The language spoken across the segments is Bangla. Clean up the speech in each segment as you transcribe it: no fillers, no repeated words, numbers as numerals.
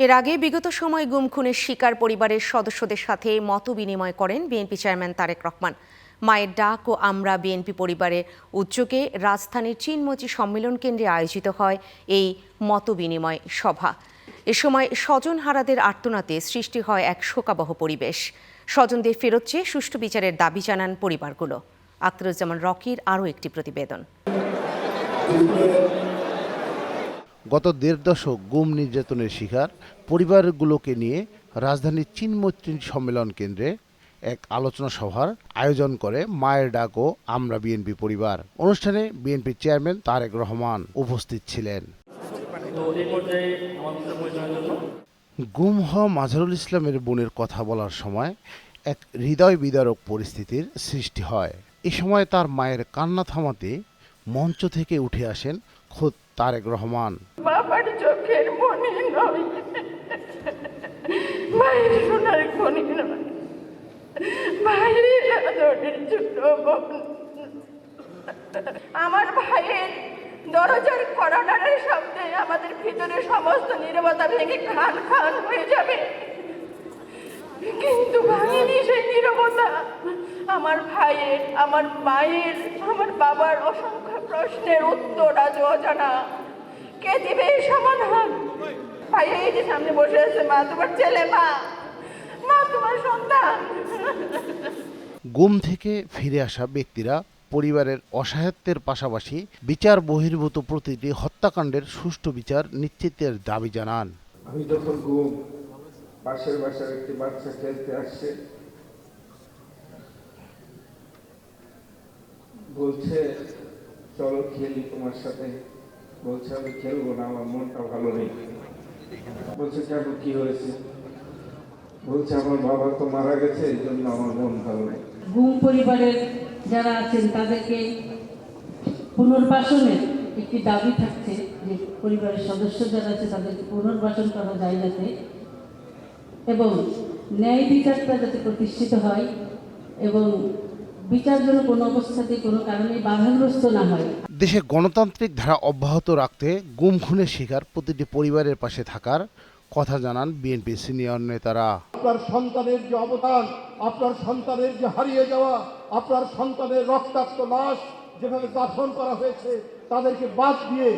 এর আগে বিগত সময় গুম খুনের শিকার পরিবারের সদস্যদের সাথে মতবিনিময় করেন বিএনপি চেয়ারম্যান তারেক রহমান। মায়ের ডাক ও আমরা বিএনপি পরিবারের উদ্যোগে রাজধানীর চিনমোচি সম্মেলন কেন্দ্রে আয়োজিত হয় এই মতবিনিময় সভা। এ সময় স্বজনহারাদের আর্তনাদে সৃষ্টি হয় এক শোকাবহ পরিবেশ। স্বজনদের ফেরত চেয়ে সুষ্ঠু বিচারের দাবি জানান পরিবারগুলো। আখতারুজ্জামান রকির আরও একটি প্রতিবেদন। গত দেড় দশক গুম নির্যাতনের শিকার পরিবারগুলোকে নিয়ে রাজধানীর চিনমোচি সম্মেলন কেন্দ্রে এক আলোচনা সভার আয়োজন করে মায়ের ডাক ও আমরা বিএনপি পরিবার। অনুষ্ঠানে বিএনপি চেয়ারম্যান তারেক রহমান উপস্থিত ছিলেন। গুম হওয়া মাজহারুল ইসলামের বোনের কথা বলার সময় এক হৃদয় বিদারক পরিস্থিতির সৃষ্টি হয়। এ সময় তার মায়ের কান্না থামাতে মঞ্চ থেকে উঠে আসেন খোদ তারেক রহমান। বাবার চোখের মনি নয়, মায়ের সোনার খনি নয়, ভাইয়ের আদরের জন্য আমার ভাইয়ের দরজার কর্নারের শব্দে আমাদের ভিতরে সমস্ত নীরবতা ভেঙে খান খান হয়ে যাবে, কিন্তু ভাঙেনি সেই নীরবতা। আমার ভাইয়ের, আমার মায়ের, আমার বাবার অসংখ্য প্রশ্নের উত্তর আজ অজানা। কে দিবে এই সমাধান? ভাই এই যে সামনে বসে আছে, মা তোমার ছেলে, মা তোমার সন্তান। গুম থেকে ফিরে আসা ব্যক্তিরা পরিবারের অসহায়ত্বের পাশাপাশি বিচার বহির্ভূত প্রতিটি হত্যাকাণ্ডের সুষ্ঠু বিচার নিশ্চিতের দাবি জানান। আমি যখন গুম বাসার একটি বাচ্চা খেলতে আসছে, বলছে চলো খেলি তোমার সাথে। বলছে আমি খেলবো না, আমার মনটা ভালো নেই। বলছে কেন, কি হয়েছে? বলছে আমার বাবা তো মারা গেছে, এই জন্য আমার মন ভালো নেই। গুম পরিবারের যারা আছেন তাদেরকে পুনর্বাসনের একটি দাবি থাকছে, যে পরিবারের সদস্য যারা আছে তাদেরকে পুনর্বাসন করা যায় যাতে, এবং ন্যায় বিচারটা যাতে প্রতিষ্ঠিত হয় এবং বিচার যেন কোনো অবস্থাতেই কোনো কারণে বাধাগ্রস্ত না হয়। দেশে গণতান্ত্রিক ধারা অব্যাহত রাখতে গুম খুনের শিকার প্রতিটি পরিবারের পাশে থাকার কথা জানান বিএনপি সিনিয়র নেতারা। আপনার সন্তানের যে অবদান, আপনার সন্তানের যে হারিয়ে যাওয়া, আপনার সন্তানের রক্তাক্ত লাশ যেভাবে দাফন করা হয়েছে, তাদেরকে বাদ দিয়ে,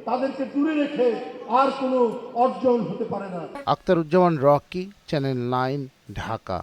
তাদেরকে দূরে রেখে আর কোনো অর্জন হতে পারে না। Akhtaruzzaman Rocky, channel 9, Dhaka.